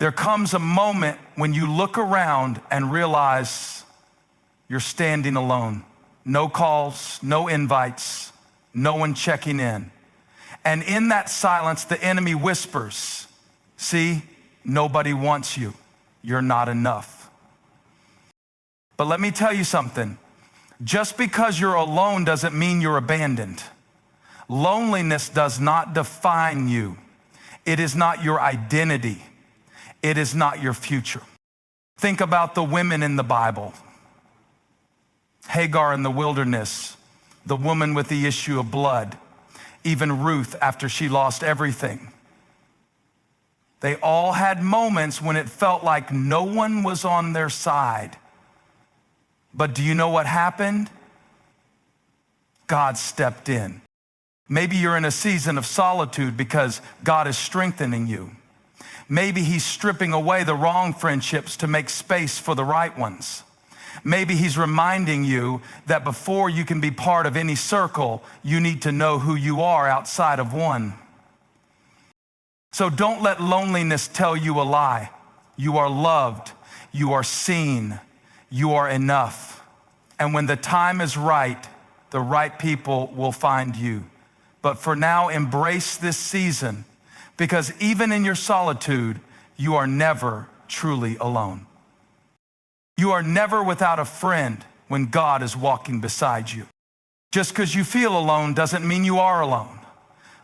There comes a moment when you look around and realize you're standing alone. No calls, no invites, no one checking in. And in that silence, the enemy whispers, see, nobody wants you. You're not enough. But let me tell you something. Just because you're alone doesn't mean you're abandoned. Loneliness does not define you. It is not your identity. It is not your future. Think about the women in the Bible. Hagar in the wilderness, the woman with the issue of blood, even Ruth after she lost everything. They all had moments when it felt like no one was on their side. But do you know what happened? God stepped in. Maybe you're in a season of solitude because God is strengthening you. Maybe he's stripping away the wrong friendships to make space for the right ones. Maybe he's reminding you that before you can be part of any circle, you need to know who you are outside of one. So don't let loneliness tell you a lie. You are loved, you are seen, you are enough. And when the time is right, the right people will find you. But for now, embrace this season, because even in your solitude, you are never truly alone. You are never without a friend when God is walking beside you. Just because you feel alone doesn't mean you are alone.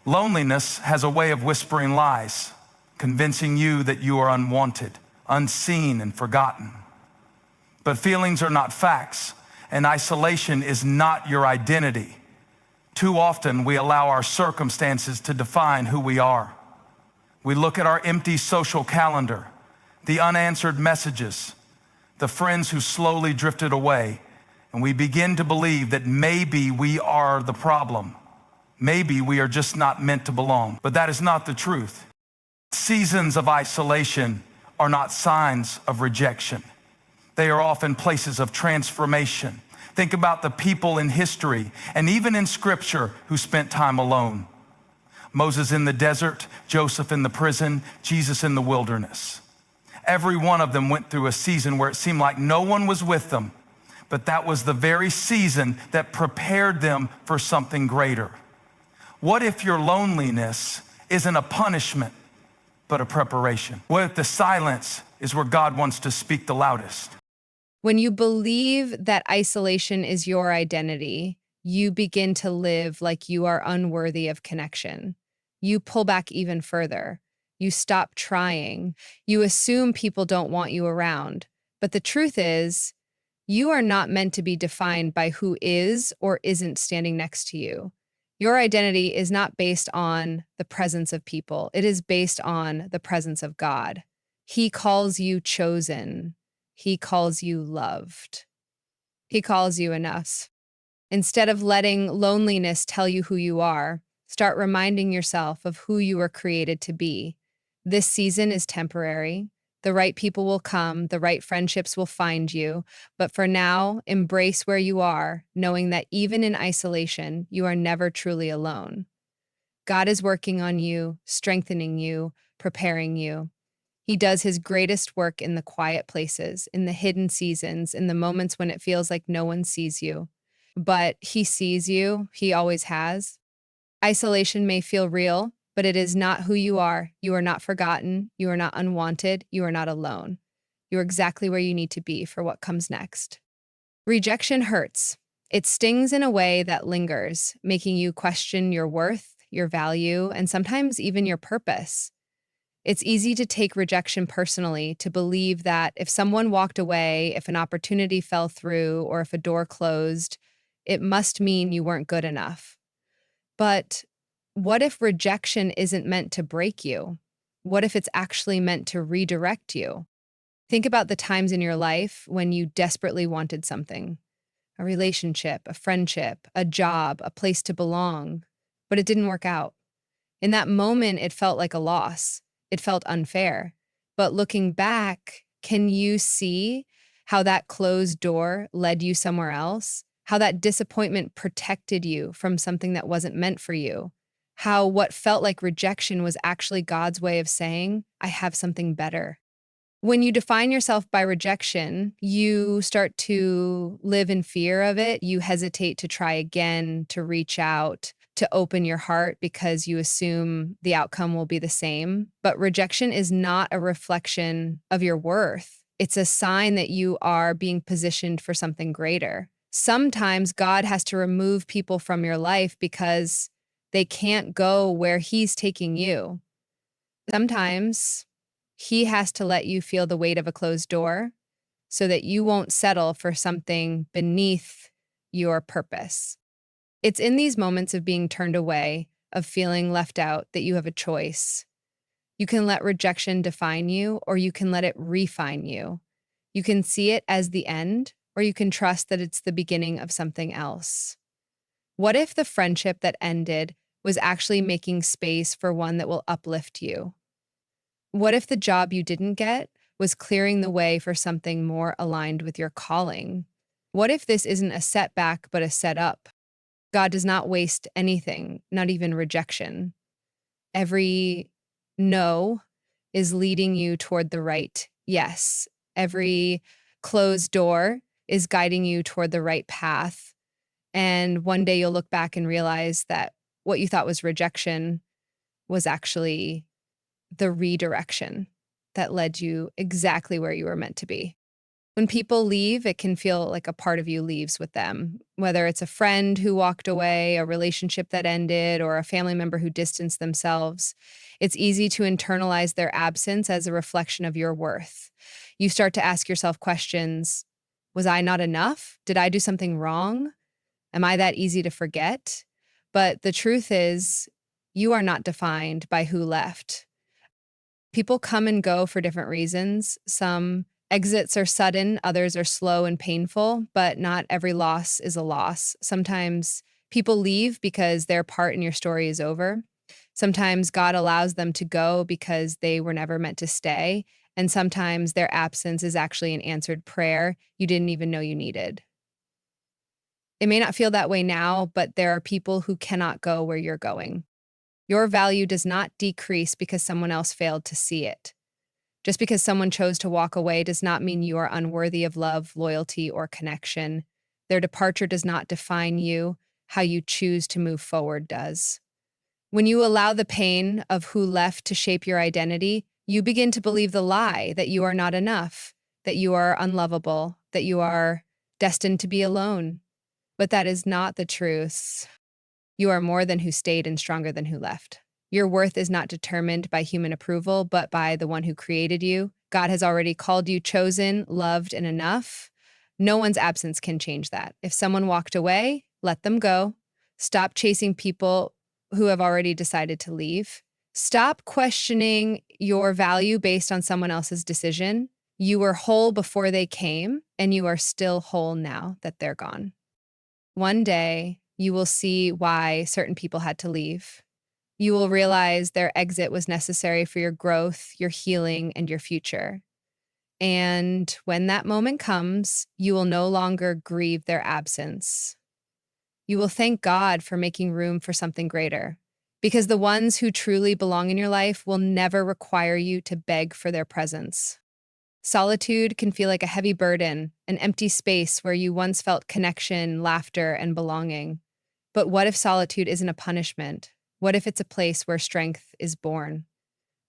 Loneliness has a way of whispering lies, convincing you that you are unwanted, unseen, and forgotten. But feelings are not facts, and isolation is not your identity. Too often, we allow our circumstances to define who we are. We look at our empty social calendar, the unanswered messages, the friends who slowly drifted away, and we begin to believe that maybe we are the problem. Maybe we are just not meant to belong. But that is not the truth. Seasons of isolation are not signs of rejection. They are often places of transformation. Think about the people in history and even in Scripture who spent time alone. Moses in the desert, Joseph in the prison, Jesus in the wilderness. Every one of them went through a season where it seemed like no one was with them, but that was the very season that prepared them for something greater. What if your loneliness isn't a punishment, but a preparation? What if the silence is where God wants to speak the loudest? When you believe that isolation is your identity, you begin to live like you are unworthy of connection. You pull back even further. You stop trying. You assume people don't want you around. But the truth is, you are not meant to be defined by who is or isn't standing next to you. Your identity is not based on the presence of people. It is based on the presence of God. He calls you chosen. He calls you loved. He calls you enough. Instead of letting loneliness tell you who you are, start reminding yourself of who you were created to be. This season is temporary. The right people will come, the right friendships will find you. But for now, embrace where you are, knowing that even in isolation, you are never truly alone. God is working on you, strengthening you, preparing you. He does his greatest work in the quiet places, in the hidden seasons, in the moments when it feels like no one sees you. But he sees you, he always has. Isolation may feel real, but it is not who you are. You are not forgotten. You are not unwanted. You are not alone. You are exactly where you need to be for what comes next. Rejection hurts. It stings in a way that lingers, making you question your worth, your value, and sometimes even your purpose. It's easy to take rejection personally, to believe that if someone walked away, if an opportunity fell through, or if a door closed, it must mean you weren't good enough. But what if rejection isn't meant to break you? What if it's actually meant to redirect you? Think about the times in your life when you desperately wanted something, a relationship, a friendship, a job, a place to belong, but it didn't work out. In that moment, it felt like a loss. It felt unfair. But looking back, can you see how that closed door led you somewhere else? How that disappointment protected you from something that wasn't meant for you? How what felt like rejection was actually God's way of saying, I have something better. When you define yourself by rejection, you start to live in fear of it. You hesitate to try again, to reach out, to open your heart because you assume the outcome will be the same. But rejection is not a reflection of your worth. It's a sign that you are being positioned for something greater. Sometimes God has to remove people from your life because they can't go where He's taking you. Sometimes He has to let you feel the weight of a closed door so that you won't settle for something beneath your purpose. It's in these moments of being turned away, of feeling left out, that you have a choice. You can let rejection define you, or you can let it refine you. You can see it as the end, or you can trust that it's the beginning of something else. What if the friendship that ended was actually making space for one that will uplift you? What if the job you didn't get was clearing the way for something more aligned with your calling? What if this isn't a setback, but a setup? God does not waste anything, not even rejection. Every no is leading you toward the right yes. Every closed door is guiding you toward the right path. And one day you'll look back and realize that what you thought was rejection was actually the redirection that led you exactly where you were meant to be. When people leave, it can feel like a part of you leaves with them, whether it's a friend who walked away, a relationship that ended, or a family member who distanced themselves. It's easy to internalize their absence as a reflection of your worth. You start to ask yourself questions. Was I not enough? Did I do something wrong? Am I that easy to forget? But the truth is, you are not defined by who left. People come and go for different reasons. Some exits are sudden, others are slow and painful, but not every loss is a loss. Sometimes people leave because their part in your story is over. Sometimes God allows them to go because they were never meant to stay. And sometimes their absence is actually an answered prayer you didn't even know you needed. It may not feel that way now, but there are people who cannot go where you're going. Your value does not decrease because someone else failed to see it. Just because someone chose to walk away does not mean you are unworthy of love, loyalty, or connection. Their departure does not define you. How you choose to move forward does. When you allow the pain of who left to shape your identity, you begin to believe the lie that you are not enough, that you are unlovable, that you are destined to be alone. But that is not the truth. You are more than who stayed and stronger than who left. Your worth is not determined by human approval, but by the one who created you. God has already called you chosen, loved, and enough. No one's absence can change that. If someone walked away, let them go. Stop chasing people who have already decided to leave. Stop questioning your value based on someone else's decision. You were whole before they came, and you are still whole now that they're gone. One day, you will see why certain people had to leave. You will realize their exit was necessary for your growth, your healing, and your future. And when that moment comes, you will no longer grieve their absence. You will thank God for making room for something greater, because the ones who truly belong in your life will never require you to beg for their presence. Solitude can feel like a heavy burden, an empty space where you once felt connection, laughter, and belonging. But what if solitude isn't a punishment? What if it's a place where strength is born?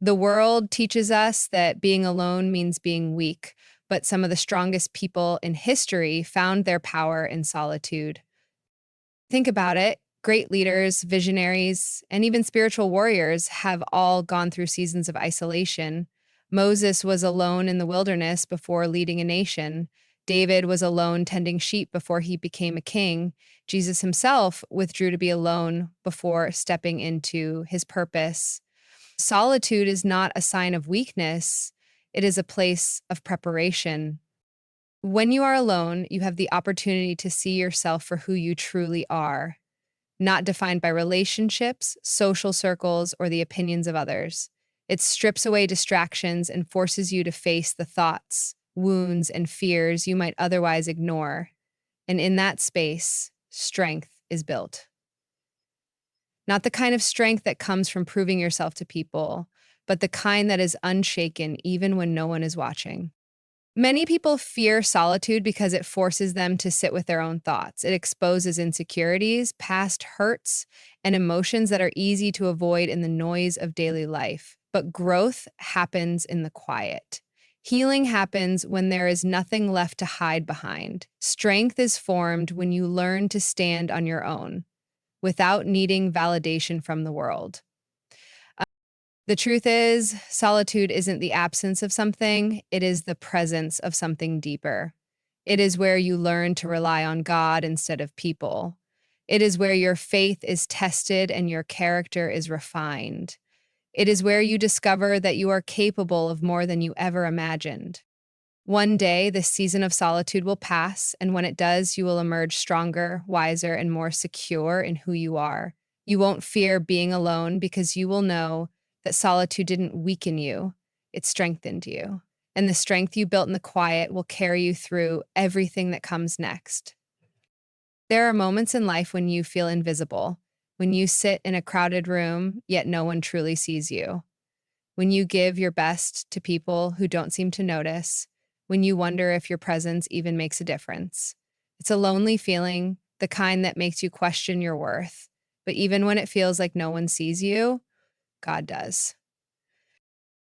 The world teaches us that being alone means being weak, but some of the strongest people in history found their power in solitude. Think about it. Great leaders, visionaries, and even spiritual warriors have all gone through seasons of isolation. Moses was alone in the wilderness before leading a nation. David was alone tending sheep before he became a king. Jesus himself withdrew to be alone before stepping into his purpose. Solitude is not a sign of weakness, it is a place of preparation. When you are alone, you have the opportunity to see yourself for who you truly are, not defined by relationships, social circles, or the opinions of others. It strips away distractions and forces you to face the thoughts, wounds, and fears you might otherwise ignore. And in that space, strength is built. Not the kind of strength that comes from proving yourself to people, but the kind that is unshaken even when no one is watching. Many people fear solitude because it forces them to sit with their own thoughts. It exposes insecurities, past hurts, and emotions that are easy to avoid in the noise of daily life. But growth happens in the quiet. Healing happens when there is nothing left to hide behind. Strength is formed when you learn to stand on your own without needing validation from the world. The truth is, solitude isn't the absence of something, it is the presence of something deeper. It is where you learn to rely on God instead of people. It is where your faith is tested and your character is refined. It is where you discover that you are capable of more than you ever imagined. One day, this season of solitude will pass, and when it does, you will emerge stronger, wiser, and more secure in who you are. You won't fear being alone because you will know that solitude didn't weaken you, it strengthened you. And the strength you built in the quiet will carry you through everything that comes next. There are moments in life when you feel invisible, when you sit in a crowded room, yet no one truly sees you, when you give your best to people who don't seem to notice, when you wonder if your presence even makes a difference. It's a lonely feeling, the kind that makes you question your worth. But even when it feels like no one sees you, God does.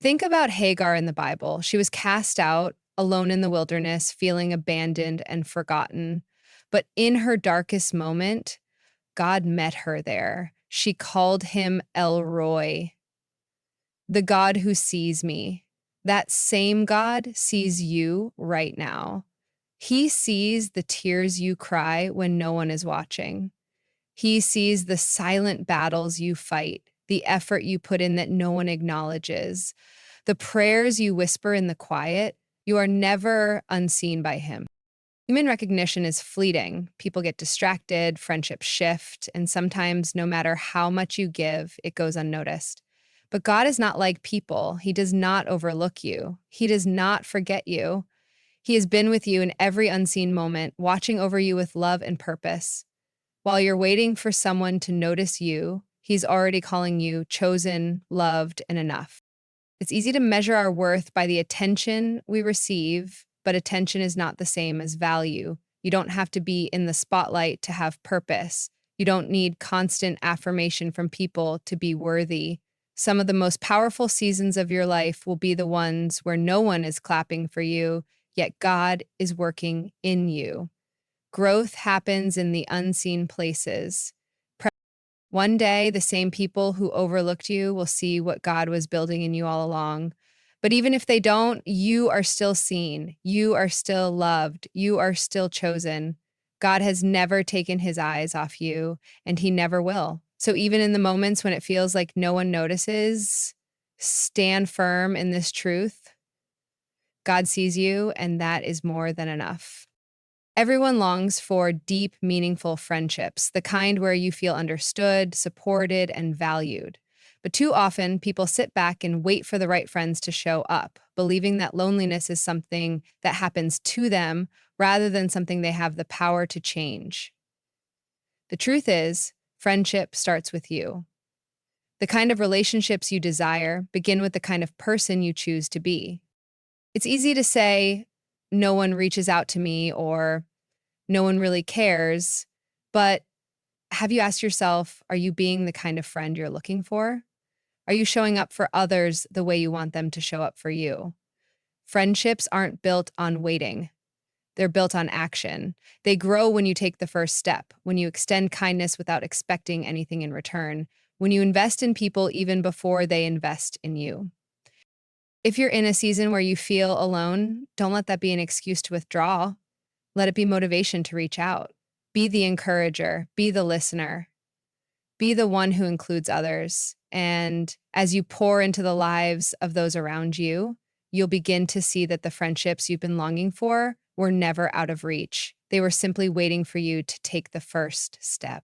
Think about Hagar in the Bible. She was cast out, alone in the wilderness, feeling abandoned and forgotten. But in her darkest moment, God met her there. She called him El Roy, the God who sees me. That same God sees you right now. He sees the tears you cry when no one is watching. He sees the silent battles you fight, the effort you put in that no one acknowledges, the prayers you whisper in the quiet. You are never unseen by him. Human recognition is fleeting. People get distracted, friendships shift, and sometimes, no matter how much you give, it goes unnoticed. But God is not like people. He does not overlook you. He does not forget you. He has been with you in every unseen moment, watching over you with love and purpose. While you're waiting for someone to notice you, He's already calling you chosen, loved, and enough. It's easy to measure our worth by the attention we receive, but attention is not the same as value. You don't have to be in the spotlight to have purpose. You don't need constant affirmation from people to be worthy. Some of the most powerful seasons of your life will be the ones where no one is clapping for you, yet God is working in you. Growth happens in the unseen places. One day, the same people who overlooked you will see what God was building in you all along. But even if they don't, you are still seen. You are still loved. You are still chosen. God has never taken his eyes off you, and he never will. So even in the moments when it feels like no one notices, stand firm in this truth. God sees you, and that is more than enough. Everyone longs for deep, meaningful friendships, the kind where you feel understood, supported, and valued. But too often, people sit back and wait for the right friends to show up, believing that loneliness is something that happens to them rather than something they have the power to change. The truth is, friendship starts with you. The kind of relationships you desire begin with the kind of person you choose to be. It's easy to say, no one reaches out to me, or no one really cares. But have you asked yourself, are you being the kind of friend you're looking for? Are you showing up for others the way you want them to show up for you? Friendships aren't built on waiting. They're built on action. They grow when you take the first step, when you extend kindness without expecting anything in return, when you invest in people even before they invest in you. If you're in a season where you feel alone, don't let that be an excuse to withdraw. Let it be motivation to reach out. Be the encourager, be the listener, be the one who includes others. And as you pour into the lives of those around you, you'll begin to see that the friendships you've been longing for were never out of reach. They were simply waiting for you to take the first step.